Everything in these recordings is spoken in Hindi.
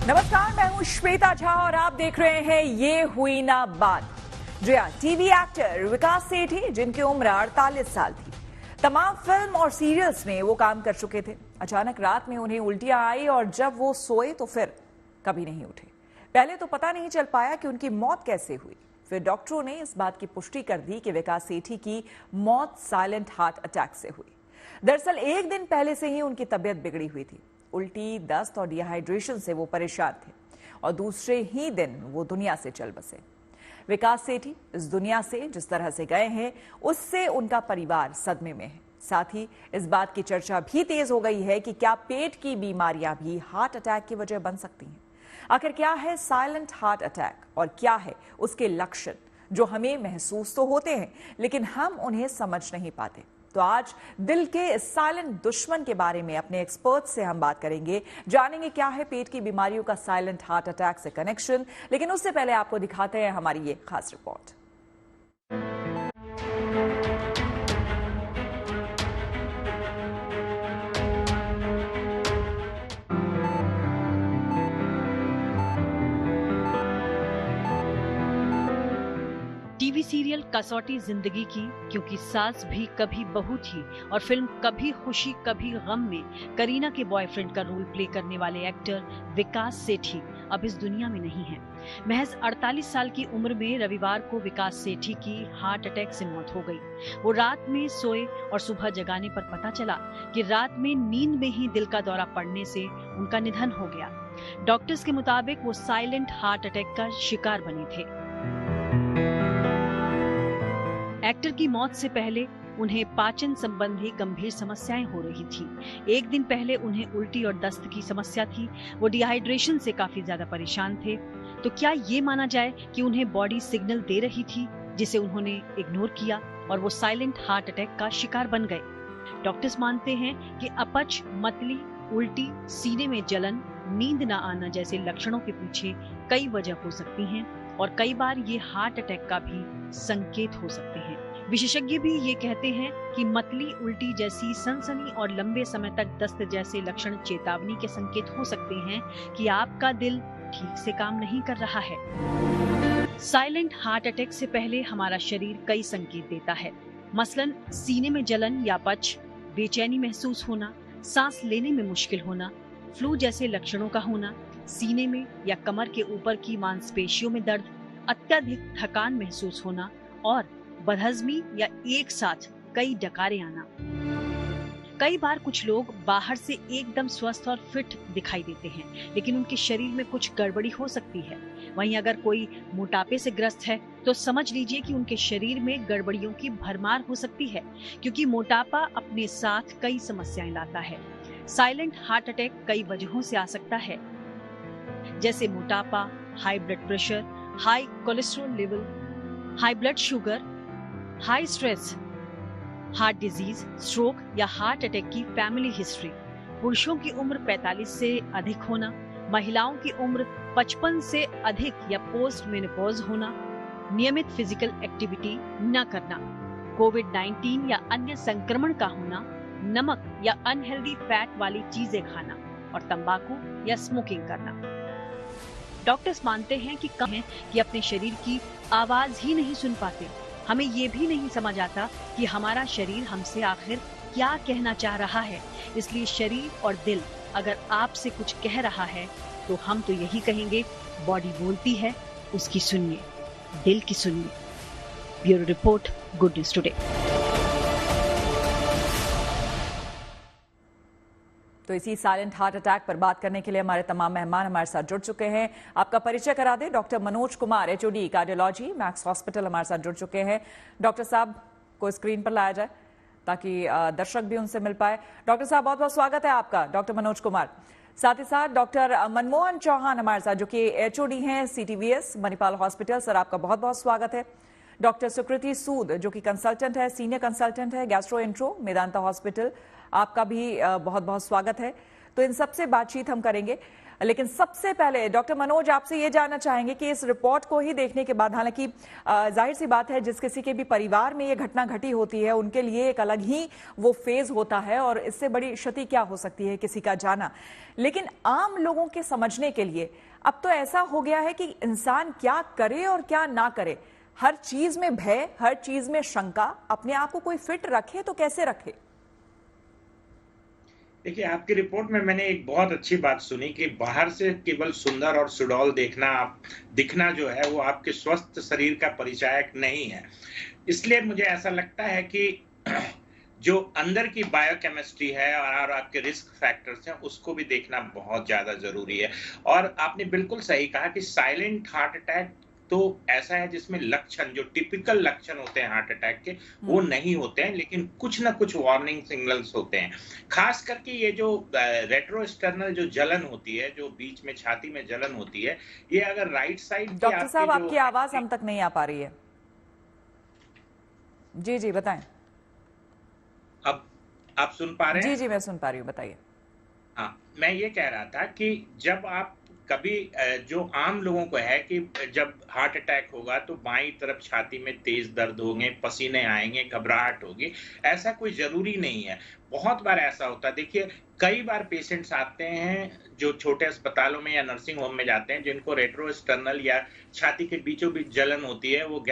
नमस्कार, मैं हूं श्वेता झा और आप देख रहे हैं ये हुई ना बात। जी हां, टीवी एक्टर विकास सेठी, जिनकी उम्र 48 साल थी, तमाम फिल्म और सीरियल्स में वो काम कर चुके थे। अचानक रात में उन्हें उल्टियां आई और जब वो सोए तो फिर कभी नहीं उठे। पहले तो पता नहीं चल पाया कि उनकी मौत कैसे हुई। फिर डॉक्टरों ने इस बात की पुष्टि कर दी कि विकास सेठी की मौत साइलेंट हार्ट अटैक से हुई। दरअसल एक दिन पहले से ही उनकी तबीयत बिगड़ी हुई थी। उल्टी, दस्त और डिहाइड्रेशन से वो परेशान थे और दूसरे ही दिन वो दुनिया से चल बसे। विकास सेठी इस दुनिया से जिस तरह से गए हैं, उससे उनका परिवार सदमे में है। साथ ही इस बात की चर्चा भी तेज हो गई है कि क्या पेट की बीमारियां भी हार्ट अटैक की वजह बन सकती हैं। आखिर क्या है साइलेंट हार्ट अटैक और क्या है उसके लक्षण, जो हमें महसूस तो होते हैं लेकिन हम उन्हें समझ नहीं पाते। तो आज दिल के इस साइलेंट दुश्मन के बारे में अपने एक्सपर्ट से हम बात करेंगे, जानेंगे क्या है पेट की बीमारियों का साइलेंट हार्ट अटैक से कनेक्शन। लेकिन उससे पहले आपको दिखाते हैं हमारी ये खास रिपोर्ट। टीवी सीरियल कसौटी जिंदगी की, क्योंकि सास भी कभी बहू थी और फिल्म कभी खुशी कभी गम में करीना के बॉयफ्रेंड का रोल प्ले करने वाले एक्टर विकास सेठी अब इस दुनिया में नहीं है। महज 48 साल की उम्र में रविवार को विकास सेठी की हार्ट अटैक से मौत हो गई। वो रात में सोए और सुबह जगाने पर पता चला कि रात में नींद में ही दिल का दौरा पड़ने से उनका निधन हो गया। डॉक्टर्स के मुताबिक वो साइलेंट हार्ट अटैक का शिकार बने थे। एक्टर की मौत से पहले उन्हें पाचन संबंधी गंभीर समस्याएं हो रही थी। एक दिन पहले उन्हें उल्टी और दस्त की समस्या थी। वो डिहाइड्रेशन से काफी ज्यादा परेशान थे। तो क्या ये माना जाए कि उन्हें बॉडी सिग्नल दे रही थी, जिसे उन्होंने इग्नोर किया और वो साइलेंट हार्ट अटैक का शिकार बन गए। डॉक्टर्स मानते हैं कि अपच, मतली, उल्टी, सीने में जलन, नींद न आना जैसे लक्षणों के पीछे कई वजह हो सकती हैं और कई बार ये हार्ट अटैक का भी संकेत हो सकते हैं। विशेषज्ञ भी ये कहते हैं कि मतली, उल्टी जैसी सनसनी और लंबे समय तक दस्त जैसे लक्षण चेतावनी के संकेत हो सकते हैं कि आपका दिल ठीक से काम नहीं कर रहा है। साइलेंट हार्ट अटैक से पहले हमारा शरीर कई संकेत देता है। मसलन सीने में जलन या अपच, बेचैनी महसूस होना, सांस लेने में मुश्किल होना, फ्लू जैसे लक्षणों का होना, सीने में या कमर के ऊपर की मांसपेशियों में दर्द, अत्यधिक थकान महसूस होना और बदहजमी या एक साथ कई डकारे आना। कई बार कुछ लोग बाहर से एकदम स्वस्थ और फिट दिखाई देते हैं, लेकिन उनके शरीर में कुछ गड़बड़ी हो सकती है। वहीं अगर कोई मोटापे से ग्रस्त है तो समझ लीजिए कि उनके शरीर में गड़बड़ियों की भरमार हो सकती है, क्योंकि मोटापा अपने साथ कई समस्याएं लाता है। साइलेंट हार्ट अटैक कई वजहों से आ सकता है, जैसे मोटापा, high blood pressure, high cholesterol level, high blood sugar, high stress, heart disease, stroke या हार्ट अटैक की फैमिली हिस्ट्री, पुरुषों की उम्र 45 से अधिक होना, महिलाओं की उम्र 55 से अधिक या पोस्ट मेनोपॉज होना, नियमित फिजिकल एक्टिविटी न करना, कोविड-19 या अन्य संक्रमण का होना, नमक या अनहेल्दी फैट वाली चीजें खाना और तंबाकू या स्मोकिंग करना। डॉक्टर्स मानते हैं कि अपने शरीर की आवाज ही नहीं सुन पाते। हमें ये भी नहीं समझ आता कि हमारा शरीर हमसे आखिर क्या कहना चाह रहा है। इसलिए शरीर और दिल अगर आपसे कुछ कह रहा है तो हम तो यही कहेंगे, बॉडी बोलती है, उसकी सुनिए, दिल की सुनिए। Bureau report, good news today. तो इसी साइलेंट हार्ट अटैक पर बात करने के लिए हमारे तमाम मेहमान हमारे साथ जुड़ चुके हैं। आपका परिचय करा दें। Doctor Manoj Kumar, HOD cardiology, max hospital, हमारे साथ जुड़ चुके हैं। डॉक्टर साहब को स्क्रीन पर लाया जाए ताकि दर्शक भी उनसे मिल पाए। डॉक्टर साहब, बहुत बहुत स्वागत है आपका। डॉक्टर मनोज कुमार, साथ ही साथ डॉक्टर मनमोहन चौहान हमारे साथ, जो कि एचओडी हैं सीटीवीएस मणिपाल हॉस्पिटल। सर, आपका बहुत बहुत स्वागत है। डॉक्टर सुकृति सूद, जो कि कंसल्टेंट है, सीनियर कंसल्टेंट है, गैस्ट्रोएंट्रो, मेदांता हॉस्पिटल, आपका भी बहुत बहुत स्वागत है। तो इन सबसे बातचीत हम करेंगे। लेकिन सबसे पहले डॉक्टर मनोज, आपसे ये जानना चाहेंगे कि इस रिपोर्ट को ही देखने के बाद, हालांकि जाहिर सी बात है जिस किसी के भी परिवार में ये घटना घटी होती है उनके लिए एक अलग ही वो फेज होता है और इससे बड़ी क्षति क्या हो सकती है किसी का जाना, लेकिन आम लोगों के समझने के लिए अब तो ऐसा हो गया है कि इंसान क्या करे और क्या ना करे, हर चीज में भय, हर चीज में शंका, अपने आप को कोई फिट रखे तो कैसे रखे? देखिए, आपकी रिपोर्ट में मैंने एक बहुत अच्छी बात सुनी कि बाहर से केवल सुंदर और सुडौल दिखना जो है वो आपके स्वस्थ शरीर का परिचायक नहीं है। इसलिए मुझे ऐसा लगता है कि जो अंदर की बायोकेमिस्ट्री है और आपके रिस्क फैक्टर्स हैं उसको भी देखना बहुत ज्यादा जरूरी है। और आपने बिल्कुल सही कहा कि साइलेंट हार्ट अटैक तो ऐसा है जिसमें लक्षण, जो टिपिकल लक्षण होते हैं हार्ट अटैक के, वो नहीं होते हैं, लेकिन कुछ ना कुछ वार्निंग सिग्नल्स होते हैं। खास करके ये जो रेट्रोस्टर्नल जो जलन होती है, जो बीच में छाती में जलन होती है, ये अगर राइट साइड डॉक्टर साहब आपकी आवाज हम तक नहीं आ पा रही है। जी जी बताएं। अब आप सुन पा रहे हैं? जी जी मैं सुन पा रही हूँ, बताइए। हाँ, मैं ये कह रहा था कि जब आप कभी जो आम लोगों को है कि जब हार्ट अटैक होगा तो बाईं तरफ छाती में तेज दर्द होंगे, पसीने आएंगे, घबराहट होगी, ऐसा कोई जरूरी नहीं है। बहुत बार ऐसा होता है। देखिए, कई बार पेशेंट्स आते हैं जो छोटे अस्पतालों में या नर्सिंग होम में जाते हैं जिनको रेट्रोस्टर्नल या छाती के बीचों बीच जलन होती है, वो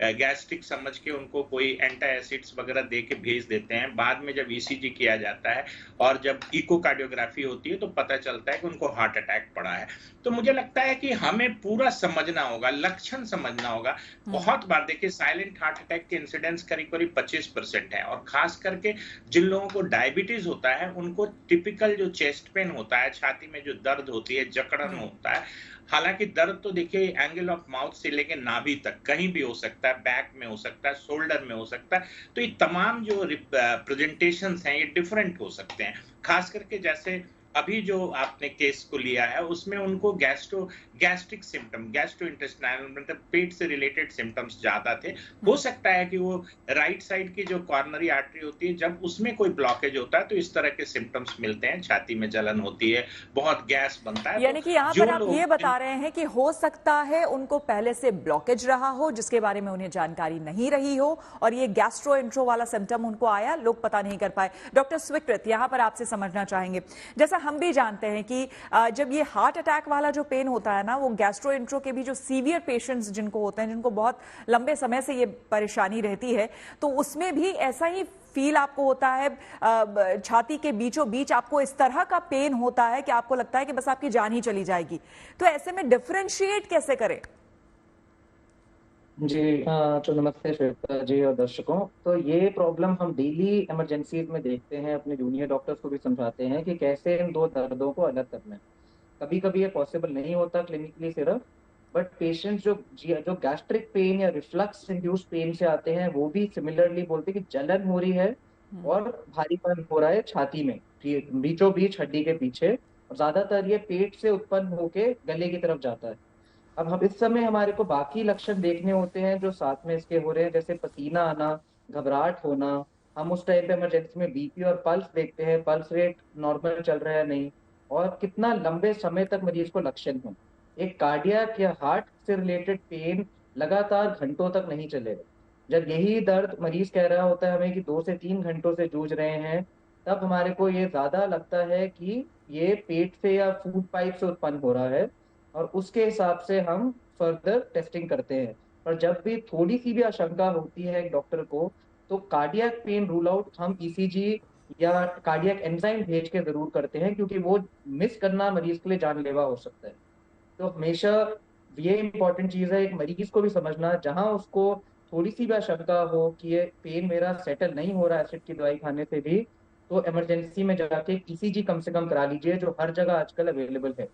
गैस्ट्रिक समझ के उनको कोई एंटी एसिड्स वगैरह दे के भेज देते हैं। बाद में जब ईसीजी किया जाता है और जब इकोकार्डियोग्राफी होती है तो पता चलता है कि उनको हार्ट अटैक पड़ा है। तो मुझे लगता है कि हमें पूरा समझना होगा, लक्षण समझना होगा। बहुत बार देखिए, साइलेंट हार्ट अटैक के इंसिडेंस करीब करीब 25% है, और खास करके जिन लोगों को डायबिटीज होता है उनको टिपिकल जो चेस्ट पेन होता है, छाती में जो दर्द होती है, जकड़न होता है। हालांकि दर्द तो देखिए एंगल ऑफ माउथ से लेके नाभि तक कहीं भी हो सकता है, बैक में हो सकता है, शोल्डर में हो सकता है। तो ये तमाम जो प्रेजेंटेशंस हैं ये डिफरेंट हो सकते हैं। खास करके जैसे अभी जो आपने केस को लिया है उसमें उनको गैस्ट्रिक सिम्टम, गैस्ट्रोइंटेस्टाइनल मतलब पेट से रिलेटेड सिम्टम्स ज्यादा थे। हो सकता है कि वो राइट साइड की जो कॉर्नरी आर्टरी होती है, जब उसमें कोई ब्लॉकेज होता है तो इस तरह के सिम्टम्स मिलते हैं, छाती में जलन होती है, बहुत गैस बनता है। यानी कि यहाँ पर आप ये बता रहे हैं कि हो सकता है उनको पहले से ब्लॉकेज रहा हो जिसके बारे में उन्हें जानकारी नहीं रही हो और ये गैस्ट्रोइंट्रो वाला सिम्टम उनको आया, लोग पता नहीं कर पाए। डॉक्टर स्वीकृत, यहाँ पर आपसे समझना चाहेंगे, जैसा हम भी जानते हैं कि जब ये हार्ट अटैक वाला जो पेन होता है ना, वो गैस्ट्रोइंट्रो के भी जो सीवियर पेशेंट्स जिनको होते हैं, जिनको बहुत लंबे समय से ये परेशानी रहती है, तो उसमें भी ऐसा ही फील आपको होता है, छाती के बीचों बीच आपको इस तरह का पेन होता है कि आपको लगता है कि बस आपकी जान ही चली जाएगी। तो ऐसे में डिफरेंशिएट कैसे करें? जी तो नमस्ते श्वेता जी और दर्शकों। तो ये प्रॉब्लम हम डेली इमरजेंसीज में देखते हैं, अपने जूनियर डॉक्टर्स को भी समझाते हैं कि कैसे इन दो दर्दों को अलग करना है। कभी कभी ये पॉसिबल नहीं होता क्लिनिकली सिर्फ, बट पेशेंट्स जो गैस्ट्रिक पेन या रिफ्लक्स इंड्यूस पेन से आते हैं वो भी सिमिलरली बोलते हैं कि जलन हो रही है और भारीपन हो रहा है छाती में, बीचों बीच हड्डी के पीछे, और ज्यादातर ये पेट से उत्पन्न होके गले की तरफ जाता है। अब हम इस समय हमारे को बाकी लक्षण देखने होते हैं जो साथ में इसके हो रहे हैं, जैसे पसीना आना, घबराहट होना। हम उस टाइम पे इमरजेंसी में बीपी और पल्स देखते हैं, पल्स रेट नॉर्मल चल रहा है नहीं, और कितना लंबे समय तक मरीज को लक्षण हो। एक कार्डियक या हार्ट से रिलेटेड पेन लगातार घंटों तक नहीं चलेगा। जब यही दर्द मरीज कह रहा होता है हमें कि 2 से 3 घंटों से जूझ रहे हैं, तब हमारे को ये ज्यादा लगता है कि ये पेट से या फूड पाइप से उत्पन्न हो रहा है, और उसके हिसाब से हम फर्दर टेस्टिंग करते हैं। पर जब भी थोड़ी सी भी आशंका होती है एक डॉक्टर को, तो कार्डियक पेन रूल आउट हम ईसीजी या कार्डियक एंजाइम भेज के जरूर करते हैं, क्योंकि वो मिस करना मरीज के लिए जानलेवा हो सकता है। तो हमेशा ये इंपॉर्टेंट चीज है एक मरीज को भी समझना, जहां उसको थोड़ी सी भी आशंका हो कि ये पेन मेरा सेटल नहीं हो रहा एसिड की दवाई खाने से भी, तो इमरजेंसी में जाके ईसीजी कम से कम करा लीजिए, जो हर जगह आजकल अवेलेबल है।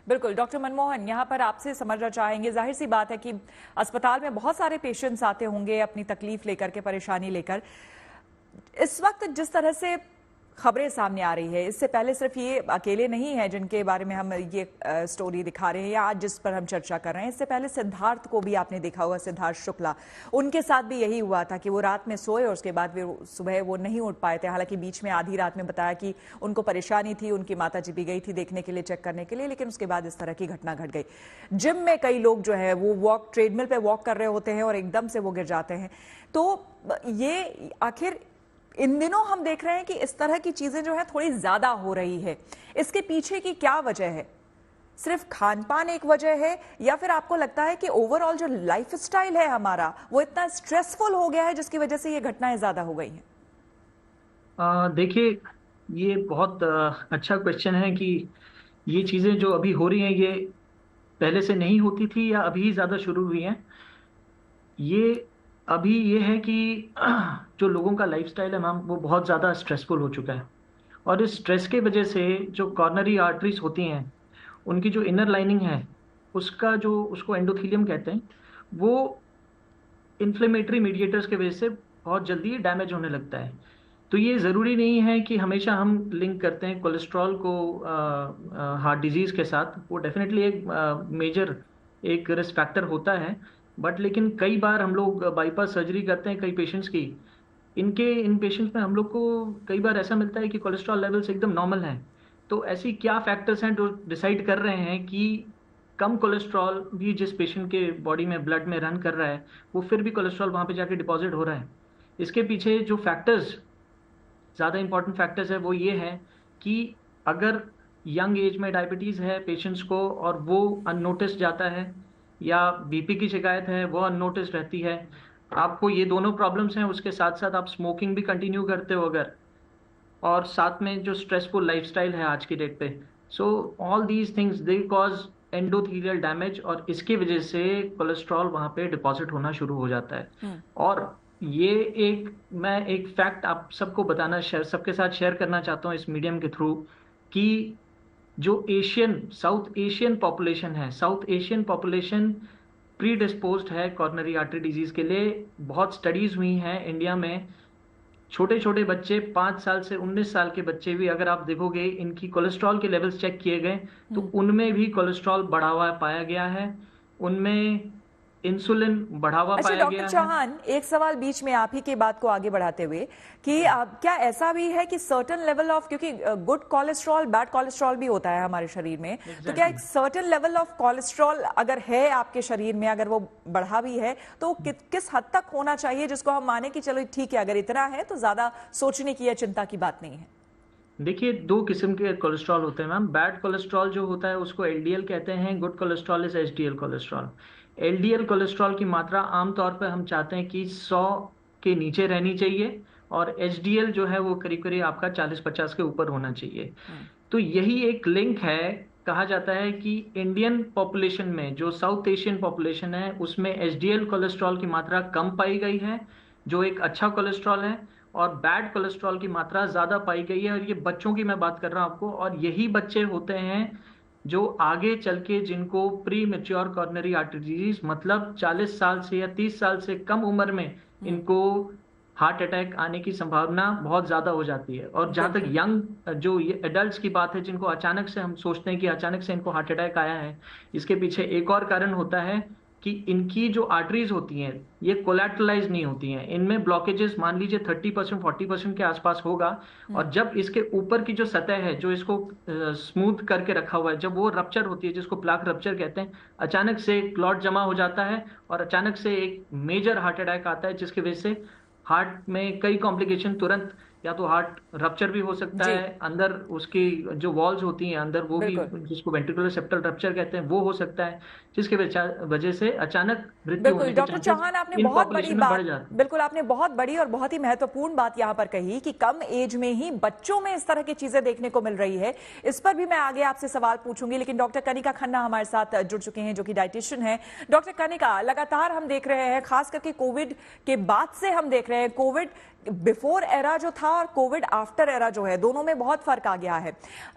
बिल्कुल। डॉक्टर मनमोहन, यहाँ पर आपसे समझना चाहेंगे, जाहिर सी बात है कि अस्पताल में बहुत सारे पेशेंट्स आते होंगे अपनी तकलीफ लेकर के, परेशानी लेकर। इस वक्त जिस तरह से खबरें सामने आ रही है। इससे पहले सिर्फ ये अकेले नहीं है जिनके बारे में हम ये स्टोरी दिखा रहे हैं या आज जिस पर हम चर्चा कर रहे हैं, इससे पहले सिद्धार्थ को भी आपने देखा होगा, सिद्धार्थ शुक्ला, उनके साथ भी यही हुआ था कि वो रात में सोए और उसके बाद फिर सुबह वो नहीं उठ पाए थे। हालांकि बीच में आधी रात में बताया कि उनको परेशानी थी, उनकी माता जी भी गई थी देखने के लिए, चेक करने के लिए, लेकिन उसके बाद इस तरह की घटना घट गई। जिम में कई लोग जो है वो ट्रेडमिल पे वॉक कर रहे होते हैं और एकदम से वो गिर जाते हैं। तो ये आखिर इन दिनों हम देख रहे हैं कि इस तरह की चीजें जो है थोड़ी ज्यादा हो रही है। इसके पीछे की क्या वजह है? सिर्फ खान पान एक वजह है या फिर आपको लगता है कि ओवरऑल जो लाइफस्टाइल है हमारा वो इतना स्ट्रेसफुल हो गया है जिसकी वजह से ये घटनाएं ज्यादा हो गई हैं? देखिए, ये बहुत अच्छा क्वेश्चन है कि ये चीज़ें जो अभी हो रही हैं ये पहले से नहीं होती थी या अभी ज़्यादा शुरू हुई हैं। ये अभी ये है कि जो लोगों का लाइफस्टाइल है मैम वो बहुत ज़्यादा स्ट्रेसफुल हो चुका है, और इस स्ट्रेस के वजह से जो कॉर्नरी आर्टरीज होती हैं उनकी जो इनर लाइनिंग है उसका जो उसको एंडोथेलियम कहते हैं, वो इन्फ्लेमेटरी मीडिएटर्स के वजह से बहुत जल्दी डैमेज होने लगता है। तो ये ज़रूरी नहीं है कि हमेशा हम लिंक करते हैं कोलेस्ट्रॉल को हार्ट डिजीज़ के साथ। वो डेफिनेटली एक मेजर एक रिस्क फैक्टर होता है, बट लेकिन कई बार हम लोग बाईपास सर्जरी करते हैं कई पेशेंट्स की, इन पेशेंट्स में हम लोग को कई बार ऐसा मिलता है कि कोलेस्ट्रॉल लेवल्स एकदम नॉर्मल हैं। तो ऐसी क्या फैक्टर्स हैं जो डिसाइड कर रहे हैं कि कम कोलेस्ट्रॉल भी जिस पेशेंट के बॉडी में ब्लड में रन कर रहा है वो फिर भी कोलेस्ट्रॉल वहाँ पे जाके डिपॉजिट हो रहा है। इसके पीछे जो फैक्टर्स ज़्यादा इंपॉर्टेंट फैक्टर्स है वो ये है कि अगर यंग एज में डायबिटीज़ है पेशेंट्स को और वो अननोटिस जाता है, या बीपी की शिकायत है वो अननोटिस रहती है, आपको ये दोनों प्रॉब्लम्स हैं, उसके साथ साथ आप स्मोकिंग भी कंटिन्यू करते हो अगर, और साथ में जो स्ट्रेसफुल लाइफस्टाइल है आज की डेट पे, so all these things they cause endothelial damage, और इसकी वजह से कोलेस्ट्रॉल वहाँ पे डिपॉजिट होना शुरू हो जाता है। और ये मैं एक फैक्ट आप सबको बताना सबके साथ शेयर करना चाहता हूँ इस मीडियम के थ्रू, कि जो साउथ एशियन पॉपुलेशन है, south Asian population pre disposed है कॉर्नरी आर्टरी डिजीज के लिए। बहुत स्टडीज हुई हैं इंडिया में, छोटे छोटे बच्चे 5 साल से 19 साल के बच्चे भी अगर आप देखोगे इनकी कोलेस्ट्रॉल के लेवल्स चेक किए गए तो उनमें भी कोलेस्ट्रॉल बढ़ा हुआ पाया गया है, उनमें इंसुलिन बढ़ावा पाया गया है। डॉक्टर चौहान, एक सवाल बीच में आप ही की बात को आगे बढ़ाते हुए कि क्या ऐसा भी है कि सर्टेन लेवल ऑफ, क्योंकि गुड कोलेस्ट्रॉल बैड कोलेस्ट्रॉल भी होता है हमारे शरीर में, तो क्या एक सर्टेन लेवल ऑफ कोलेस्ट्रॉल अगर है आपके शरीर में, अगर वो बढ़ा भी है तो किस हद तक होना चाहिए जिसको हम माने कि चलो ठीक है, अगर इतना है तो ज्यादा सोचने की या चिंता की बात नहीं है? देखिए, 2 किस्म के कोलेस्ट्रॉल होते हैं मैम। बैड कोलेस्ट्रॉल जो होता है उसको एलडीएल कहते हैं, good cholesterol is HDL cholesterol. LDL cholesterol की मात्रा आमतौर पर हम चाहते हैं कि 100 के नीचे रहनी चाहिए, और एचडीएल जो है वो करीब करीब आपका 40-50 के ऊपर होना चाहिए। तो यही एक लिंक है, कहा जाता है कि इंडियन पॉपुलेशन में जो साउथ एशियन पॉपुलेशन है उसमें एचडीएल कोलेस्ट्रॉल की मात्रा कम पाई गई है, जो एक अच्छा कोलेस्ट्रॉल है, और बैड कोलेस्ट्रॉल की मात्रा ज़्यादा पाई गई है। और ये बच्चों की मैं बात कर रहा हूँ आपको, और यही बच्चे होते हैं जो आगे चल के जिनको pre mature coronary artery disease, मतलब 40 साल से या 30 साल से कम उम्र में इनको हार्ट अटैक आने की संभावना बहुत ज़्यादा हो जाती है। और जहाँ तक यंग जो एडल्ट्स की बात है जिनको अचानक से हम सोचते हैं कि अचानक से इनको हार्ट अटैक आया है, इसके पीछे एक और कारण होता है कि इनकी जो आर्टरीज होती हैं ये कोलैटरलाइज नहीं होती हैं, इनमें ब्लॉकेजेस मान लीजिए 30% 40% के आसपास होगा, और जब इसके ऊपर की जो सतह है जो इसको स्मूथ करके रखा हुआ है, जब वो रप्चर होती है जिसको प्लाक रप्चर कहते हैं, अचानक से क्लॉट जमा हो जाता है और अचानक से एक मेजर हार्ट अटैक आता है, जिसकी वजह से हार्ट में कई कॉम्प्लिकेशन तुरंत, या तो हार्ट रप्चर भी हो सकता है, अंदर उसकी जो वॉल्स होती हैं अंदर वो भी, जिसको वेंट्रिकुलर सेप्टल रप्चर कहते हैं, वो हो सकता है, जिसके वजह से अचानक मृत्यु होने के डॉक्टर चौहान, आपने बहुत बड़ी बात, बिल्कुल आपने बहुत बड़ी और बहुत ही महत्वपूर्ण बात यहाँ पर कही कि कम एज में ही बच्चों में इस तरह की चीजें देखने को मिल रही है। इस पर भी मैं आगे आपसे सवाल पूछूंगी, लेकिन डॉक्टर कनिका खन्ना हमारे साथ जुड़ चुके हैं जो कि डाइटिशियन है। डॉक्टर कनिका, लगातार हम देख रहे हैं, खास करके कोविड के बाद से हम देख रहे हैं, कोविड बिफोर एरा जो था और कोविड आफ्टर एरा जो है, दोनों में बहुत फर्क आ गया है।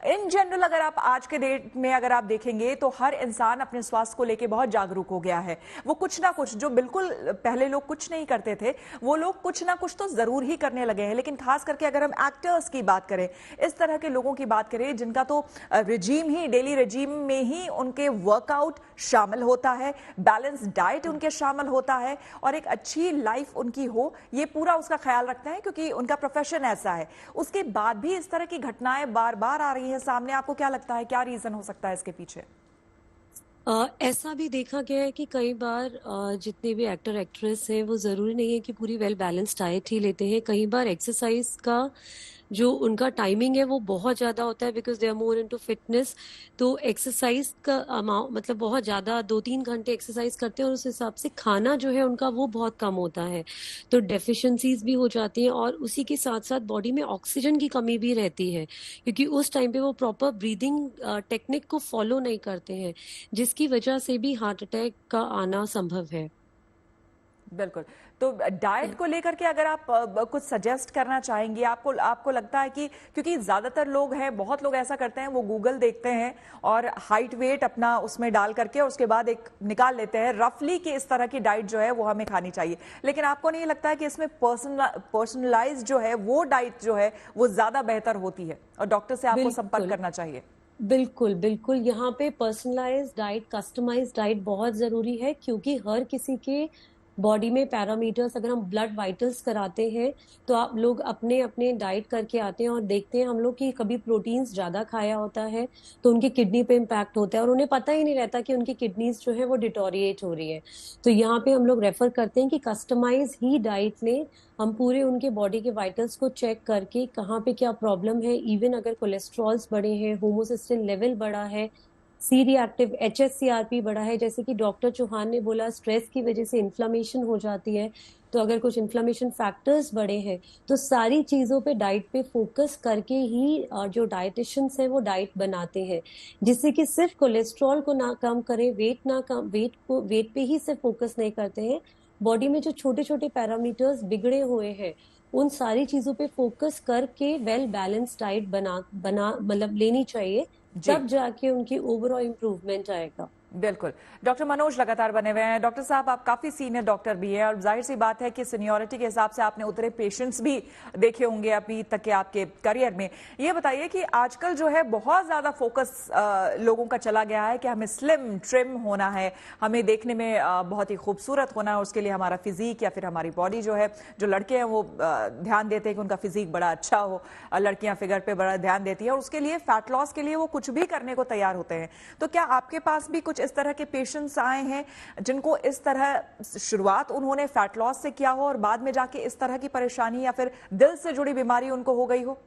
इन जनरल अगर आप आज के डेट में अगर आप देखेंगे तो हर इंसान अपने स्वास्थ्य को लेके बहुत जागरूक हो गया है। वो कुछ ना कुछ, जो बिल्कुल पहले लोग कुछ नहीं करते थे, वो लोग कुछ ना कुछ तो जरूर ही करने लगे हैं। लेकिन खास करके अगर हम एक्टर्स की बात करें, इस तरह के लोगों की बात करें जिनका तो रिजीम ही, डेली रिजीम में ही उनके वर्कआउट शामिल होता है, बैलेंस डाइट उनके शामिल होता है और एक अच्छी लाइफ उनकी हो, ये पूरा उसका ख्याल रखते हैं क्योंकि उनका प्रोफेशन ऐसा है। उसके बाद भी इस तरह की घटनाएं बार बार आ रही हैं सामने। आपको क्या लगता है, क्या रीजन हो सकता है इसके पीछे? ऐसा भी देखा गया है कि कई बार जितने भी एक्टर एक्ट्रेस हैं वो ज़रूरी नहीं है कि पूरी वेल बैलेंस्ड डाइट ही लेते हैं। कई बार एक्सरसाइज का जो उनका टाइमिंग है वो बहुत ज़्यादा होता है, because they are more into fitness. तो एक्सरसाइज का अमाउंट मतलब बहुत ज़्यादा 2-3 घंटे एक्सरसाइज करते हैं और उस हिसाब से खाना जो है उनका वो बहुत कम होता है, तो डेफिशिएंसीज भी हो जाती हैं और उसी के साथ साथ बॉडी में ऑक्सीजन की कमी भी रहती है, क्योंकि उस टाइम पे वो प्रॉपर ब्रीदिंग टेक्निक को फॉलो नहीं करते हैं, जिसकी वजह से भी हार्ट अटैक का आना संभव है। बिल्कुल। तो डाइट को लेकर के अगर आप कुछ सजेस्ट करना चाहेंगे, आपको लगता है कि क्योंकि ज्यादातर लोग हैं, बहुत लोग ऐसा करते हैं, वो गूगल देखते हैं और हाइट वेट अपना उसमें डाल करके और उसके बाद एक निकाल लेते हैं रफली कि इस तरह की डाइट जो है वो हमें खानी चाहिए। लेकिन आपको नहीं लगता है कि इसमें पर्सनलाइज जो है वो डाइट जो है वो ज्यादा बेहतर होती है और डॉक्टर से आपको संपर्क करना चाहिए? बिल्कुल बिल्कुल, यहाँ पे पर्सनलाइज्ड डाइट, कस्टमाइज्ड डाइट बहुत जरूरी है, क्योंकि हर किसी के बॉडी में पैरामीटर्स, अगर हम ब्लड वाइटल्स कराते हैं तो आप लोग अपने अपने डाइट करके आते हैं और देखते हैं हम लोग कि कभी प्रोटीन्स ज्यादा खाया होता है तो उनकी किडनी पे इम्पैक्ट होता है और उन्हें पता ही नहीं रहता कि उनकी किडनीज जो है वो डिटोरिएट हो रही है। तो यहाँ पे हम लोग रेफर करते हैं कि कस्टमाइज ही डाइट लें। हम पूरे उनके बॉडी के वाइटल्स को चेक करके कहाँ पे क्या प्रॉब्लम है, इवन अगर कोलेस्ट्रॉल्स बढ़े हैं, होमोसिस्टिन लेवल बढ़ा है, सी रिएक्टिव HSCRP बढ़ा है, जैसे कि डॉक्टर चौहान ने बोला स्ट्रेस की वजह से इन्फ्लामेशन हो जाती है, तो अगर कुछ इन्फ्लामेशन फैक्टर्स बढ़े हैं तो सारी चीजों पे डाइट पे फोकस करके ही जो डाइटिशियंस हैं वो डाइट बनाते हैं, जिससे कि सिर्फ कोलेस्ट्रॉल को ना कम करे, वेट पे ही सिर्फ फोकस नहीं करते हैं, बॉडी में जो छोटे छोटे पैरामीटर्स बिगड़े हुए हैं उन सारी चीजों पे फोकस करके वेल बैलेंस डाइट बना मतलब लेनी चाहिए, तब जाके उनकी ओवरऑल इम्प्रूवमेंट आएगा। बिल्कुल। डॉक्टर मनोज लगातार बने हुए हैं। डॉक्टर साहब, आप काफी सीनियर डॉक्टर भी हैं और जाहिर सी बात है कि सीनियरिटी के हिसाब से आपने उतरे पेशेंट्स भी देखे होंगे अभी तक के आपके करियर में। ये बताइए कि आजकल जो है बहुत ज्यादा फोकस लोगों का चला गया है कि हमें स्लिम ट्रिम होना है, हमें देखने में बहुत ही खूबसूरत होना है, उसके लिए हमारा फिजिक या फिर हमारी बॉडी जो है, जो लड़के हैं वो ध्यान देते हैं कि उनका फिजिक बड़ा अच्छा हो, लड़कियां फिगर पे बड़ा ध्यान देती है और उसके लिए फैट लॉस के लिए वो कुछ भी करने को तैयार होते हैं। तो क्या आपके पास भी कुछ इस तरह के पेशेंट्स आए हैं जिनको इस तरह शुरुआत उन्होंने फैट लॉस से किया हो और बाद में जाके इस तरह की परेशानी या फिर दिल से जुड़ी बीमारी उनको हो गई हो?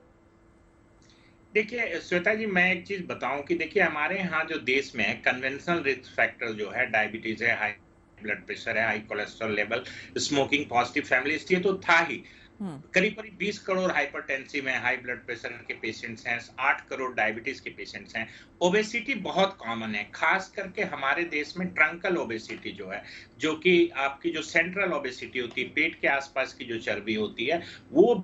देखिए श्वेता जी, मैं एक चीज बताऊं कि देखिए हमारे यहाँ जो देश में है, कन्वेंशनल रिस्क फैक्टर जो है, डायबिटीज है, हाई ब्लड प्रेशर है, high cholesterol level, smoking, positive family history, तो था ही। करीब 20 करोड़ हाइपरटेंसिव हैं, हाई ब्लड प्रेशर के पेशेंट्स हैं, 8 करोड़ डायबिटीज के पेशेंट्स हैं। ओबेसिटी बहुत कॉमन है, खास करके हमारे देश में ट्रंकल ओबेसिटी जो है, जो कि आपकी जो सेंट्रल ओबेसिटी होती है, पेट के आसपास की जो चर्बी होती है, वो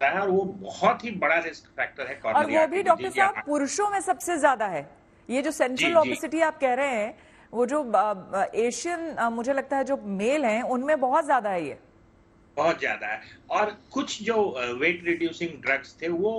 और वो बहुत ही बड़ा रिस्क फैक्टर है। और वो भी डॉक्टर साहब पुरुषों में सबसे ज्यादा है। ये जो सेंट्रल ओबेसिटी आप कह रहे हैं, वो जो एशियन मुझे लगता है जो मेल हैं उनमें बहुत ज्यादा है, ये बहुत ज्यादा है। और कुछ जो वेट रिड्यूसिंग ड्रग्स थे वो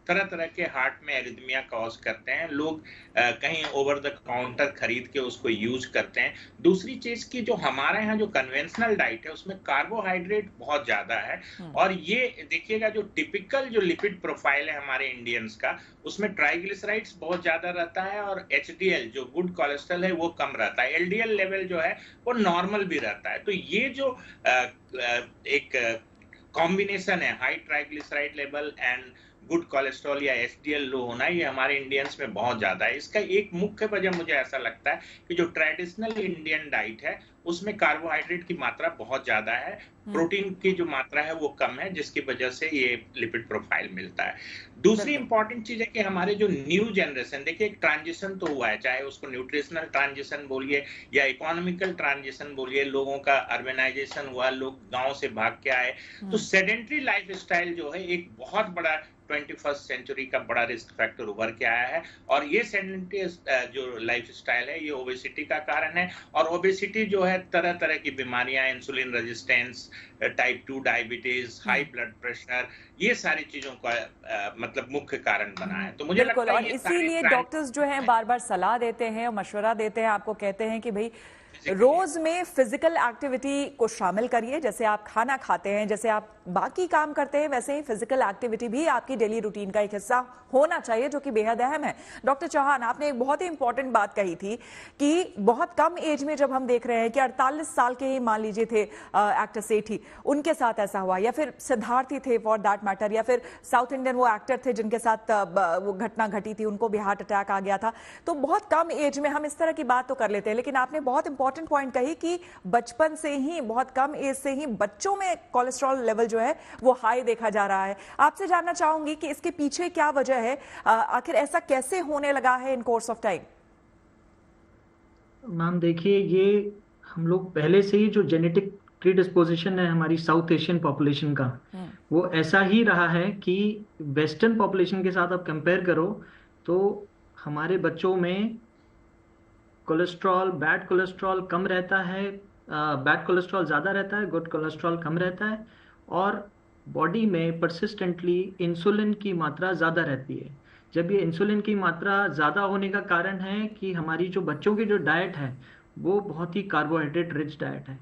तरह तरह के हार्ट में एरिथमिया कॉज करते हैं, लोग कहीं ओवर द काउंटर खरीद के उसको यूज करते हैं। दूसरी चीज की जो हमारे यहाँ जो कन्वेंशनल डाइट है उसमें कार्बोहाइड्रेट बहुत ज्यादा है, और ये देखिएगा जो टिपिकल जो लिपिड प्रोफाइल है हमारे इंडियंस का, उसमें ट्राइग्लिसराइड्स बहुत ज्यादा रहता है और HDL जो गुड कोलेस्ट्रॉल है वो कम रहता है, LDL लेवल जो है वो नॉर्मल भी रहता है। तो ये जो एक कॉम्बिनेशन है, high triglyceride level and good cholesterol या एचडीएल लो होना, ये हमारे इंडियंस में बहुत ज्यादा है। इसका एक मुख्य वजह मुझे ऐसा लगता है कि जो ट्रेडिशनल इंडियन डाइट है उसमें कार्बोहाइड्रेट की मात्रा बहुत ज्यादा है, प्रोटीन की जो मात्रा है वो कम है, जिसकी वजह से ये लिपिड प्रोफाइल मिलता है। दूसरी इंपॉर्टेंट चीज है कि हमारे जो न्यू जनरेशन, देखिए एक ट्रांजिशन तो हुआ है, चाहे उसको न्यूट्रिशनल ट्रांजिशन बोलिए या इकोनॉमिकल ट्रांजिशन बोलिए, लोगों का अर्बनाइजेशन हुआ, लोग गांव से भाग के आए, तो सेडेंट्री लाइफस्टाइल जो है एक बहुत बड़ा 21st सेंचुरी का बड़ा रिस्क फैक्टर उभर के आया है। और ये सेडेंट्री जो लाइफस्टाइल है ये ओबेसिटी का कारण है, और ओबेसिटी जो है तरह तरह की बीमारियां, insulin resistance, type 2 diabetes, high blood pressure, ये सारी चीजों का मतलब मुख्य कारण बना है। तो मुझे लगता है और इसीलिए डॉक्टर्स जो हैं बार बार सलाह देते हैं और मशवरा देते हैं, आपको कहते हैं कि भाई रोज में फिजिकल एक्टिविटी को शामिल करिए। जैसे आप खाना खाते हैं, जैसे आप बाकी काम करते हैं, वैसे ही फिजिकल एक्टिविटी भी आपकी डेली रूटीन का एक हिस्सा होना चाहिए, जो कि बेहद अहम है। डॉक्टर चौहान, आपने एक बहुत ही इंपॉर्टेंट बात कही थी कि बहुत कम एज में जब हम देख रहे हैं कि 48 साल के ही मान लीजिए थे एक्टर सेठी, उनके साथ ऐसा हुआ, या फिर सिद्धार्थी थे फॉर दैट मैटर, या फिर साउथ इंडियन वो एक्टर थे जिनके साथ वो घटना घटी थी, उनको भी हार्ट अटैक आ गया था। तो बहुत कम एज में हम इस तरह की बात तो कर लेते हैं, लेकिन आपने बहुत इंपॉर्टेंट पॉइंट कही कि बचपन से ही, बहुत कम एज से ही बच्चों में कोलेस्ट्रॉल लेवल जो है वो हाई देखा जा रहा है। आपसे जानना चाहूंगी कि इसके पीछे क्या वजह है, आखिर ऐसा कैसे होने लगा है इन कोर्स ऑफ टाइम? मैम देखिए, ये हम लोग पहले से ही जो जेनेटिक प्रीडिस्पोजिशन है हमारी साउथ एशियन पॉपुलेशन का, वो ऐसा ही रहा है कि वेस्टर्न पॉपुलेशन के साथ आप कंपेयर करो तो हमारे बच्चों में कोलेस्ट्रॉल, बैड कोलेस्ट्रॉल कम रहता है, बैड कोलेस्ट्रॉल ज़्यादा रहता है, गुड कोलेस्ट्रॉल कम रहता है, और बॉडी में परसिस्टेंटली इंसुलिन की मात्रा ज़्यादा रहती है। जब ये इंसुलिन की मात्रा ज़्यादा होने का कारण है कि हमारी जो बच्चों की जो डाइट है वो बहुत ही कार्बोहाइड्रेट रिच डाइट है,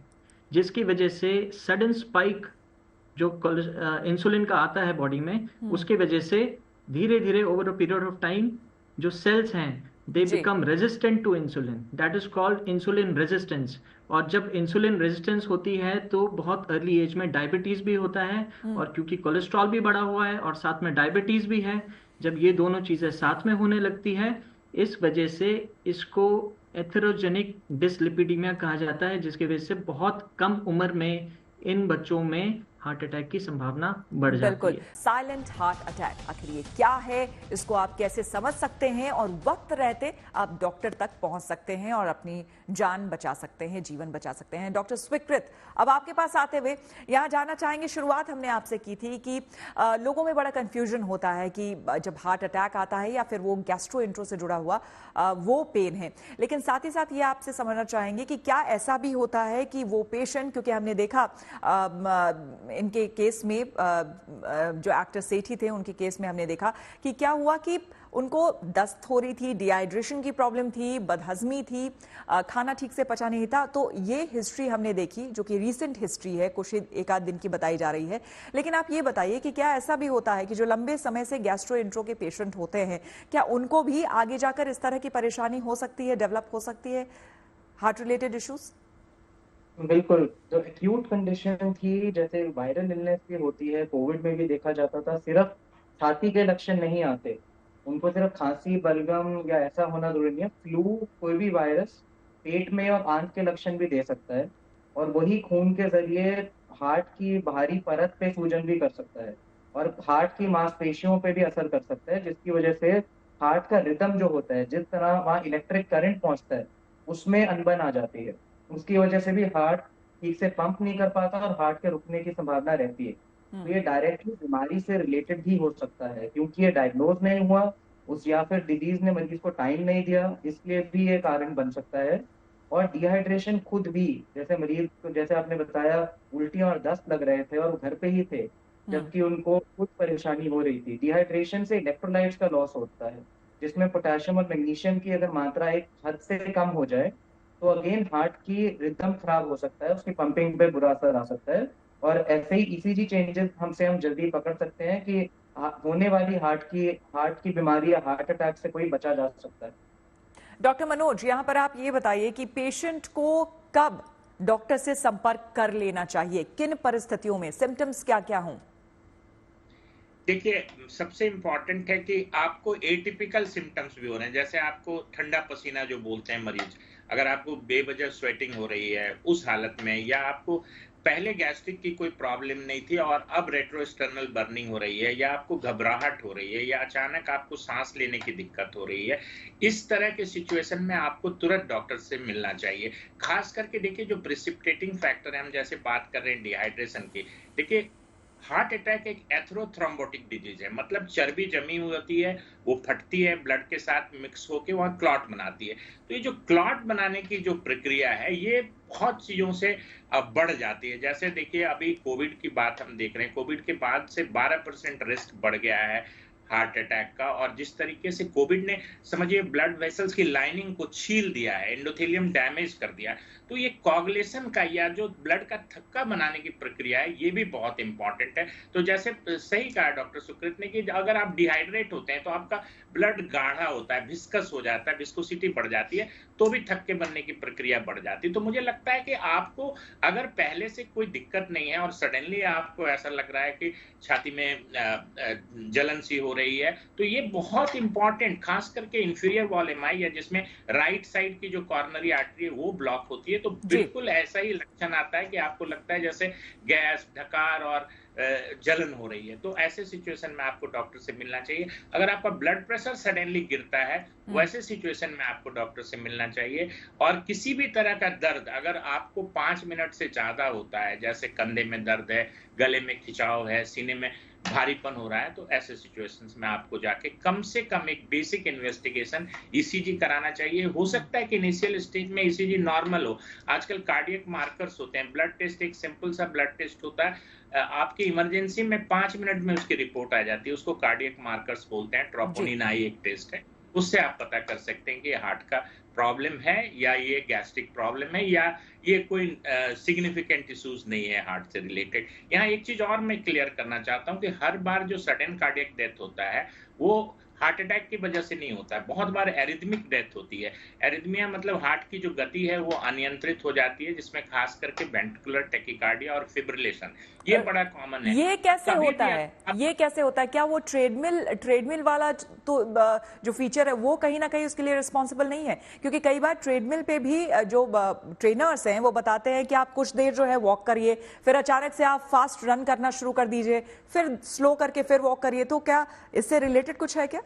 जिसकी वजह से सडन स्पाइक जो इंसुलिन का आता है बॉडी में, उसके वजह से धीरे धीरे over a period of time जो सेल्स हैं they become resistant to insulin, that is called insulin resistance। और जब इंसुलिन रेजिस्टेंस होती है तो बहुत अर्ली एज में डायबिटीज भी होता है, और क्योंकि कोलेस्ट्रॉल भी बढ़ा हुआ है और साथ में डायबिटीज भी है, जब ये दोनों चीजें साथ में होने लगती है, इस वजह से इसको एथेरोजेनिक डिसलिपिडीमिया कहा जाता है, जिसकी वजह से बहुत कम उम्र में इन बच्चों में हार्ट अटैक की संभावना बढ़ जाती है। साइलेंट हार्ट अटैक आखिर ये क्या है, इसको आप कैसे समझ सकते हैं, और वक्त रहते आप डॉक्टर तक पहुंच सकते हैं और अपनी जान बचा सकते हैं, जीवन बचा सकते हैं। डॉक्टर स्वीकृत, अब आपके पास आते हुए यहाँ जाना चाहेंगे, शुरुआत हमने आपसे की थी कि लोगों में बड़ा कंफ्यूजन होता है कि जब हार्ट अटैक आता है या फिर वो गैस्ट्रोइंट्रो से जुड़ा हुआ वो पेन है, लेकिन साथ ही साथ ये आपसे समझना चाहेंगे कि क्या ऐसा भी होता है कि वो पेशेंट, क्योंकि हमने देखा इनके केस में जो एक्टर सेठी थे उनके केस में हमने देखा कि क्या हुआ कि उनको दस्त हो रही थी, डिहाइड्रेशन की प्रॉब्लम थी, बदहजमी थी, खाना ठीक से पचा नहीं था। तो ये हिस्ट्री हमने देखी जो कि रीसेंट हिस्ट्री है, कुछ एक आध दिन की बताई जा रही है। लेकिन आप ये बताइए कि क्या ऐसा भी होता है कि जो लंबे समय से गैस्ट्रोइंट्रो के पेशेंट होते हैं, क्या उनको भी आगे जाकर इस तरह की परेशानी हो सकती है, डेवलप हो सकती है, हार्ट रिलेटेड इश्यूज? बिल्कुल, जो एक्यूट कंडीशन थी जैसे वायरल इलनेस की होती है, कोविड में भी देखा जाता था, सिर्फ छाती के लक्षण नहीं आते, उनको सिर्फ खांसी, बलगम या ऐसा होना जरूरी नहीं है, फ्लू, कोई भी वायरस पेट में और आंत के लक्षण भी दे सकता है, और वही खून के जरिए हार्ट की बाहरी परत पे सूजन भी कर सकता है और हार्ट की मांसपेशियों पे भी असर कर सकता है, जिसकी वजह से हार्ट का रिदम जो होता है, जिस तरह वहाँ इलेक्ट्रिक करंट पहुंचता है, उसमें अनबन आ जाती है। उसकी वजह से भी हार्ट ठीक से पंप नहीं कर पाता और हार्ट के रुकने की संभावना रहती है। तो ये डायरेक्टली बीमारी से रिलेटेड भी हो सकता है, क्योंकि ये डायग्नोज नहीं हुआ उस, या फिर डिजीज ने मरीज को टाइम नहीं दिया, इसलिए भी ये कारण बन सकता है। और डिहाइड्रेशन खुद भी, जैसे मरीज को, जैसे आपने बताया, उल्टियां और दस्त लग रहे थे और वो घर पे ही थे, जबकि उनको खुद परेशानी हो रही थी। डिहाइड्रेशन से इलेक्ट्रोलाइट्स का लॉस होता है, जिसमें पोटेशियम और मैग्नीशियम की अगर मात्रा एक हद से कम हो जाए तो अगेन हार्ट की रिदम खराब हो सकता है, उसकी पंपिंग पे बुरा असर आ सकता है। और ऐसे ही ईसीजी चेंजेस हमसे हम जल्दी पकड़ सकते हैं कि होने वाली हार्ट की बीमारी या हार्ट अटैक से कोई बचा जा सकता है। डॉक्टर मनोज, यहाँ पर आप ये बताइए कि पेशेंट को कब डॉक्टर से संपर्क कर लेना चाहिए, किन परिस्थितियों में, सिम्टम्स क्या क्या हों? देखिए, सबसे इम्पोर्टेंट है कि आपको एटिपिकल सिम्पटम्स भी हो रहे हैं, जैसे आपको ठंडा पसीना जो बोलते हैं मरीज, अगर आपको बेवजह स्वेटिंग हो रही है उस हालत में, या आपको पहले गैस्ट्रिक की कोई प्रॉब्लम नहीं थी और अब रेट्रोस्टर्नल बर्निंग हो रही है, या आपको घबराहट हो रही है, या अचानक आपको सांस लेने की दिक्कत हो रही है, इस तरह के सिचुएशन में आपको तुरंत डॉक्टर से मिलना चाहिए। खास करके देखिए, जो प्रिसिपिटेटिंग फैक्टर है, हम जैसे बात कर रहे हैं डिहाइड्रेशन की, देखिए हार्ट अटैक एक एथेरोथ्रोम्बोटिक डिजीज है, मतलब चर्बी जमी हुई होती है, वो फटती है, ब्लड के साथ मिक्स होके वहां क्लॉट बनाती है। तो ये जो क्लॉट बनाने की जो प्रक्रिया है, ये बहुत चीजों से अब बढ़ जाती है। जैसे देखिए, अभी कोविड की बात हम देख रहे हैं, कोविड के बाद से 12% रिस्क बढ़ गया है हार्ट अटैक का, और जिस तरीके से कोविड ने समझिए ब्लड वेसल्स की लाइनिंग को छील दिया है, एंडोथेलियम डैमेज कर दिया है, तो ये कोगुलेशन का या जो ब्लड का थक्का बनाने की प्रक्रिया है, ये भी बहुत इंपॉर्टेंट है। तो जैसे सही कहा डॉक्टर सुकृत ने कि अगर आप डिहाइड्रेट होते हैं तो आपका ब्लड गाढ़ा होता है, विस्कस हो जाता है, विस्कोसिटी बढ़ जाती है, तो भी थक्के बनने की प्रक्रिया बढ़ जाती है। तो मुझे लगता है कि आपको अगर पहले से कोई दिक्कत नहीं है और सडनली आपको ऐसा लग रहा है कि छाती में जलन सी हो रही है, तो ये बहुत इंपॉर्टेंट, खास करके इंफीरियर वॉल एमआई या जिसमें राइट साइड की जो कॉर्नरी आर्टरी है वो ब्लॉक होती है, तो बिल्कुल ऐसा ही लक्षण आता है कि आपको लगता है जैसे गैस, ढकार और जलन हो रही है। तो ऐसे सिचुएशन में आपको डॉक्टर से मिलना चाहिए। अगर आपका ब्लड प्रेशर सडनली गिरता है, वैसे सिचुएशन में आपको डॉक्टर से मिलना चाहिए। और किसी भी तरह का दर्द अगर आपको 5 मिनट से ज्यादा होता है, जैसे कंधे में दर्द है, गले में खिंचाव है, सीने में भारीपन हो रहा है, तो ऐसे सिचुएशंस में आपको जाके कम से कम एक बेसिक इन्वेस्टिगेशन ईसीजी कराना चाहिए। हो सकता है कि इनिशियल स्टेज में ईसीजी नॉर्मल हो। आजकल कार्डियक मार्कर्स होते हैं, ब्लड टेस्ट एक सिंपल सा ब्लड टेस्ट होता है, आपकी इमरजेंसी में 5 मिनट में उसकी रिपोर्ट आ जाती है, उसको कार्डियक मार्कर्स बोलते हैं, ट्रोपोनिन आई एक टेस्ट है, उससे आप पता कर सकते हैं कि हार्ट का प्रॉब्लम है या ये गैस्ट्रिक प्रॉब्लम है या ये कोई सिग्निफिकेंट इश्यूज नहीं है हार्ट से रिलेटेड। यहाँ एक चीज और मैं क्लियर करना चाहता हूँ कि हर बार जो सडन कार्डियक डेथ होता है वो हार्ट अटैक की वजह से नहीं होता है, बहुत बार एरिथमिक डेथ होती है। एरिथमिया मतलब हार्ट की जो गति है वो अनियंत्रित हो जाती है, जिसमें खास करके वेंट्रिकुलर टैकीकार्डिया और फिब्रिलेशन, ये बड़ा कॉमन है। ये कैसे होता है? ये कैसे होता है? क्या वो ट्रेडमिल वाला तो जो फीचर है वो कहीं ना कहीं उसके लिए रिस्पॉन्सिबल नहीं है? क्योंकि कई बार ट्रेडमिल पे भी जो ट्रेनर्स हैं वो बताते हैं कि आप कुछ देर जो है वॉक करिए, फिर अचानक से आप फास्ट रन करना शुरू कर दीजिए, फिर स्लो करके फिर वॉक करिए। तो क्या इससे रिलेटेड कुछ है क्या?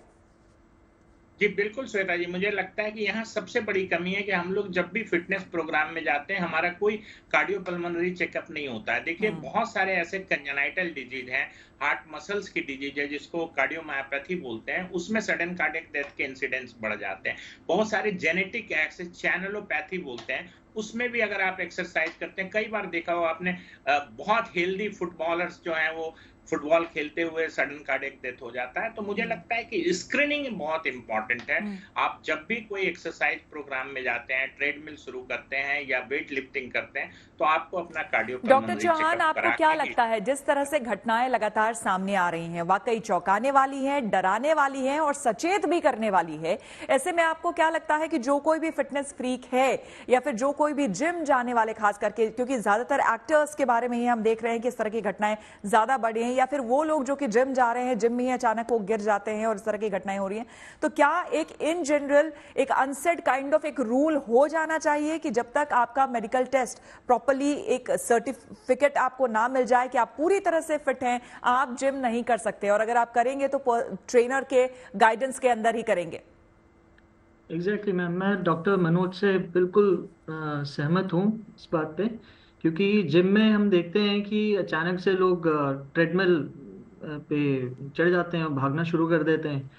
जी बिल्कुल श्वेता जी, मुझे लगता है कि यहाँ सबसे बड़ी कमी है कि हम लोग जब भी फिटनेस प्रोग्राम में जाते हैं, हमारा कोई कार्डियोपल्मोनरी चेकअप नहीं होता है। देखिए बहुत सारे ऐसे कंजेनाइटल डिजीज हैं, हार्ट मसल्स की डिजीज है जिसको कार्डियोमायोपैथी बोलते हैं, उसमें सडन कार्डियक डेथ के इंसिडेंट्स बढ़ जाते हैं। बहुत सारे जेनेटिक एक्सेस चैनलोपैथी बोलते हैं, उसमें भी अगर आप एक्सरसाइज करते हैं, कई बार देखा हो आपने बहुत हेल्दी फुटबॉलर्स जो हैं वो फुटबॉल खेलते हुए सडन कार्डियक डेथ हो जाता है। तो मुझे लगता है कि स्क्रीनिंग बहुत इंपॉर्टेंट है। आप जब भी कोई एक्सरसाइज प्रोग्राम में जाते हैं, ट्रेडमिल शुरू करते हैं या वेट लिफ्टिंग करते हैं, तो आपको अपना डॉक्टर चौहान, आपको क्या लगता है जिस तरह से घटनाएं लगातार सामने आ रही हैं, वाकई चौंकाने वाली हैं, डराने वाली हैं और सचेत भी करने वाली है, ऐसे में आपको क्या लगता है कि जो कोई भी फिटनेस फ्रीक है या फिर जो कोई भी जिम जाने वाले, खास करके क्योंकि ज्यादातर एक्टर्स के बारे में ही हम देख रहे हैं कि इस तरह की घटनाएं ज्यादा बढ़ी हैं, या फिर वो लोग जो कि जिम जा रहे हैं, जिम में ही अचानक वो गिर जाते हैं और इस तरह की घटनाएं हो रही हैं, तो क्या एक इन जनरल एक अनसेट काइंड ऑफ एक रूल हो जाना चाहिए कि जब तक आपका मेडिकल टेस्ट प्रॉपर्ली एक सर्टिफिकेट आपको ना मिल जाए कि आप पूरी तरह से फिट हैं, आप जिम नहीं कर सकते, और अगर आप करेंगे तो ट्रेनर के गाइडेंस के अंदर ही करेंगे? एग्जैक्टली मैम, मैं डॉक्टर मनोज से बिल्कुल सहमत हूँ इस बात पे, क्योंकि जिम में हम देखते हैं कि अचानक से लोग ट्रेडमिल पे चढ़ जाते हैं और भागना शुरू कर देते हैं,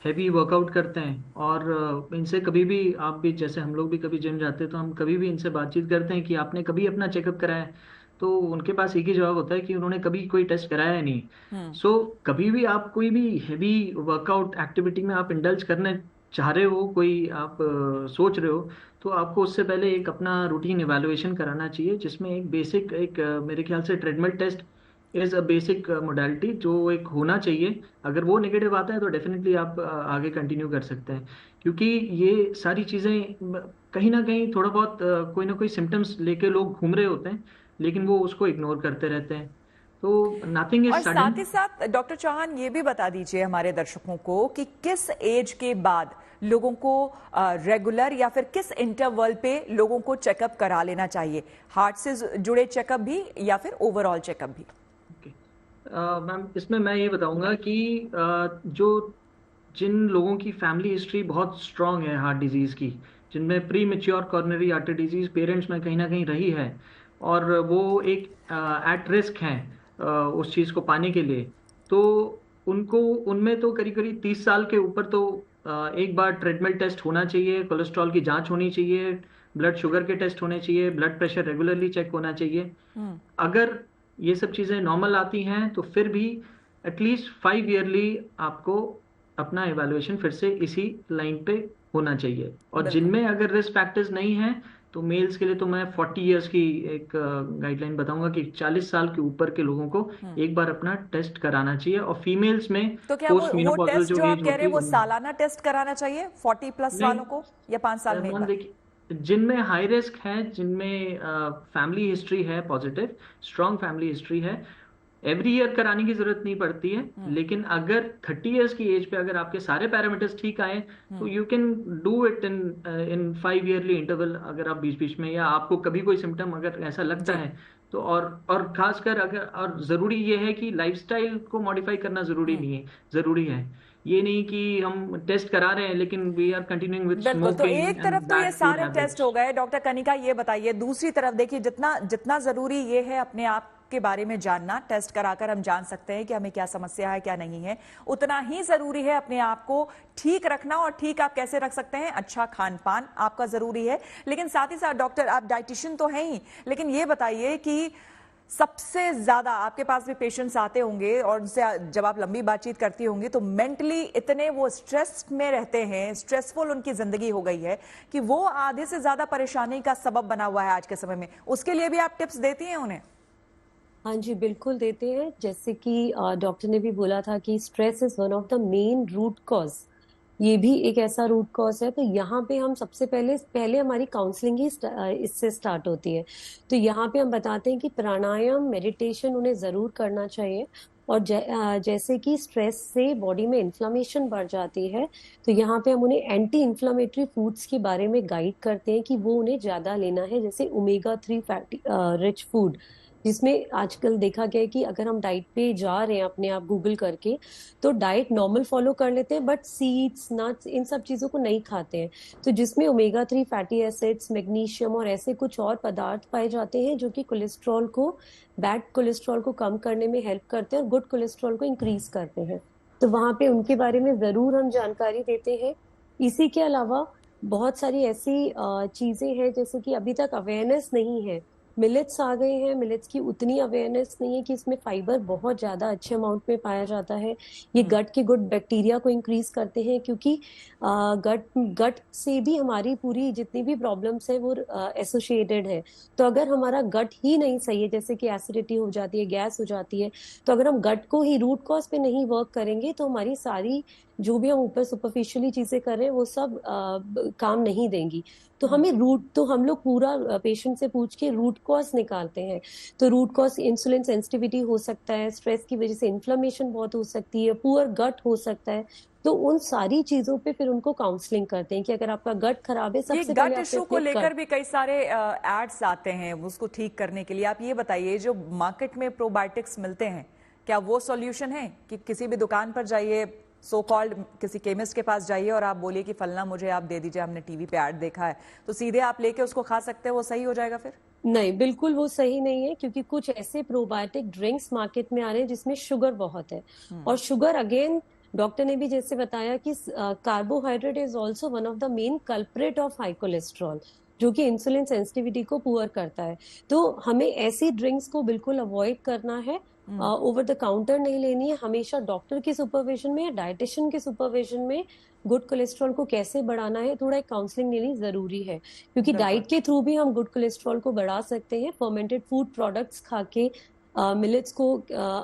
हैवी वर्कआउट करते हैं, और इनसे कभी भी, आप भी जैसे हम लोग भी कभी जिम जाते हैं तो हम कभी भी इनसे बातचीत करते हैं कि आपने कभी अपना चेकअप कराया है, तो उनके पास एक ही जवाब होता है कि उन्होंने कभी कोई टेस्ट कराया नहीं। सो कभी भी आप कोई भी हैवी वर्कआउट एक्टिविटी में आप इंडल्ज करने चाह रहे हो, कोई आप सोच रहे हो, तो आपको उससे पहले एक अपना रूटीन इवैल्यूएशन कराना चाहिए, जिसमें एक बेसिक, एक मेरे ख्याल से treadmill test is a basic modality जो एक होना चाहिए। अगर वो नेगेटिव आता है तो डेफिनेटली आप आगे कंटिन्यू कर सकते हैं, क्योंकि ये सारी चीज़ें कहीं ना कहीं थोड़ा बहुत कोई ना कोई सिम्टम्स लेके लोग घूम रहे होते हैं, लेकिन वो उसको इग्नोर करते रहते हैं। तो नथिंग इज और सडन। साथ ही साथ डॉक्टर चौहान ये भी बता दीजिए हमारे दर्शकों को कि किस एज के बाद लोगों को रेगुलर या फिर किस इंटरवल पे लोगों को चेकअप करा लेना चाहिए, हार्ट से जुड़े चेकअप भी या फिर ओवरऑल चेकअप भी? मैम इसमें मैं ये बताऊंगा कि जो जिन लोगों की फैमिली हिस्ट्री बहुत स्ट्रांग है हार्ट डिजीज़ की, जिनमें pre mature coronary artery disease parents में कहीं ना कहीं रही है और वो एक एट रिस्क हैं उस चीज़ को पाने के लिए, तो उनको उनमें तो करीब करीब 30 साल के ऊपर तो एक बार ट्रेडमिल टेस्ट होना चाहिए, कोलेस्ट्रॉल की जांच होनी चाहिए, ब्लड शुगर के टेस्ट होने चाहिए, ब्लड प्रेशर रेगुलरली चेक होना चाहिए। अगर ये सब चीज़ें नॉर्मल आती हैं तो फिर भी एटलीस्ट 5 ईयरली आपको अपना इवैल्यूएशन फिर से इसी लाइन पे होना चाहिए। और जिनमें अगर रिस्क फैक्टर्स नहीं हैं तो मेल्स के लिए तो मैं 40 इयर्स की एक गाइडलाइन बताऊंगा कि 40 साल के ऊपर के लोगों को एक बार अपना टेस्ट कराना चाहिए। और फीमेल्स में तो क्या पोस्ट वो मेनोपॉजल टेस्ट जो आप एज कह रहे हैं वो होती है सालाना टेस्ट कराना चाहिए 40 प्लस वालों को या 5 साल में एक बार? देखिए, जिनमें हाई रिस्क है, जिनमें फैमिली हिस्ट्री है पॉजिटिव, स्ट्रॉन्ग फैमिली हिस्ट्री है, एवरी ईयर कराने की जरूरत नहीं पड़ती है। लेकिन अगर 30 इयर्स की एज पे अगर आपके सारे पैरामीटर्स ठीक आए तो you can do it in 5 yearly interval. अगर आप बीच बीच में या आपको कभी कोई सिम्टम अगर ऐसा लगता है तो और खासकर अगर, और जरूरी ये है कि लाइफस्टाइल को मॉडिफाई करना जरूरी है। ये नहीं कि हम टेस्ट करा रहे हैं लेकिन वी आर कंटिन्यूइंग विद बिल्कुल। तो स्मोकिंग। एक तरफ तो ये सारे टेस्ट हो गए, डॉक्टर कनिका ये बताइए, दूसरी तरफ देखिए जितना जरूरी ये है अपने आप के बारे में जानना, टेस्ट कराकर हम जान सकते हैं कि हमें क्या समस्या है क्या नहीं है, उतना ही जरूरी है अपने आप को ठीक रखना। और ठीक आप कैसे रख सकते हैं? अच्छा खान पान आपका जरूरी है। लेकिन साथ ही साथ डॉक्टर, आप डाइटिशियन तो हैं ही, लेकिन ये बताइए कि सबसे ज्यादा आपके पास भी पेशेंट्स आते होंगे और उनसे जब आप लंबी बातचीत करती होंगी तो मेंटली इतने वो स्ट्रेस में रहते हैं, स्ट्रेसफुल उनकी जिंदगी हो गई है कि वो आधे से ज्यादा परेशानी का सबब बना हुआ है आज के समय में। उसके लिए भी आप टिप्स देती हैं उन्हें? हाँ जी, बिल्कुल देते हैं। जैसे कि डॉक्टर ने भी बोला था कि stress is one of the main root cause, ये भी एक ऐसा रूट कॉज है। तो यहाँ पे हम सबसे पहले हमारी काउंसलिंग ही इससे स्टार्ट होती है। तो यहाँ पे हम बताते हैं कि प्राणायाम, मेडिटेशन उन्हें जरूर करना चाहिए। और जैसे कि स्ट्रेस से बॉडी में इन्फ्लामेशन बढ़ जाती है तो यहाँ पे हम उन्हें एंटी इन्फ्लामेटरी फूड्स के बारे में गाइड करते हैं कि वो उन्हें ज्यादा लेना है, जैसे ओमेगा 3 फैटी रिच फूड, जिसमें आजकल देखा गया है कि अगर हम डाइट पे जा रहे हैं अपने आप गूगल करके तो डाइट नॉर्मल फॉलो कर लेते हैं बट सीड्स, नट्स, इन सब चीजों को नहीं खाते हैं। तो जिसमें ओमेगा 3 फैटी एसिड्स, मैग्नीशियम और ऐसे कुछ और पदार्थ पाए जाते हैं जो कि कोलेस्ट्रॉल को, बैड कोलेस्ट्रॉल को कम करने में हेल्प करते हैं और गुड कोलेस्ट्रॉल को इंक्रीज करते हैं। तो वहां पे उनके बारे में जरूर हम जानकारी देते हैं। इसी के अलावा बहुत सारी ऐसी चीजें हैं जैसे कि अभी तक अवेयरनेस नहीं है। मिलेट्स आ गए हैं, मिलेट्स की उतनी अवेयरनेस नहीं है कि इसमें फाइबर बहुत ज्यादा अच्छे अमाउंट में पाया जाता है। ये गट के गुड बैक्टीरिया को इंक्रीज करते हैं क्योंकि गट से भी हमारी पूरी जितनी भी प्रॉब्लम्स है वो एसोसिएटेड है। तो अगर हमारा गट ही नहीं सही है, जैसे कि एसिडिटी हो जाती है, गैस हो जाती है, तो अगर हम गट को ही रूट कॉज पे नहीं वर्क करेंगे तो हमारी सारी जो भी हम ऊपर सुपरफिशियली चीजें कर रहे हैं वो सब काम नहीं देंगी। तो हम लोग पूरा पेशेंट से पूछ के रूट कॉज निकालते हैं। तो रूट कॉज इंसुलिन सेंसिटिविटी हो सकता है, स्ट्रेस की वजह से इन्फ्लेमेशन बहुत हो सकती है, पुअर गट हो सकता है। तो उन सारी चीजों पे फिर उनको काउंसलिंग करते हैं कि अगर आपका गट खराब है, सबसे पहले गट इशू को लेकर भी कई सारे एड्स आते हैं उसको ठीक करने के लिए। आप ये बताइए, जो मार्केट में प्रोबायोटिक्स मिलते हैं क्या वो सॉल्यूशन है? कि किसी भी दुकान पर जाइए, सो कॉल्ड किसी केमिस्ट के पास जाइए और आप बोलिए कि फलना मुझे आप दे दीजिए, हमने टीवी पे ऐड देखा है, तो सीधे आप लेके उसको खा सकते हैं, वो सही हो जाएगा फिर? नहीं, बिल्कुल वो सही नहीं है क्योंकि कुछ ऐसे प्रोबायोटिक ड्रिंक्स मार्केट में आ रहे हैं जिसमें शुगर बहुत है। और शुगर अगेन डॉक्टर ने भी जैसे बताया कि carbohydrate is also one of the main culprit of high cholesterol, जो कि इंसुलिन सेंसिटिविटी को पुअर करता है। तो हमें ऐसी ड्रिंक्स को बिल्कुल अवॉइड करना है, ओवर द काउंटर नहीं लेनी है, हमेशा डॉक्टर की सुपरविजन में या डाइटिशियन के सुपरविजन में गुड कोलेस्ट्रॉल को कैसे बढ़ाना है थोड़ा एक काउंसलिंग लेनी जरूरी है। क्योंकि डाइट के थ्रू भी हम गुड कोलेस्ट्रॉल को बढ़ा सकते हैं। फर्मेंटेड फूड प्रोडक्ट्स खा के, मिलेट्स को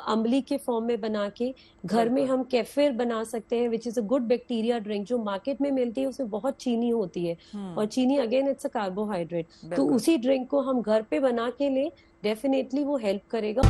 अम्बली के फॉर्म में बना के, घर में हम केफिर बना सकते हैं which is a good bacteria drink. जो मार्केट में मिलती है उसमें बहुत चीनी होती है और चीनी अगेन इट्स अ कार्बोहाइड्रेट। तो उसी ड्रिंक को हम घर पे बना के ले, डेफिनेटली वो हेल्प करेगा।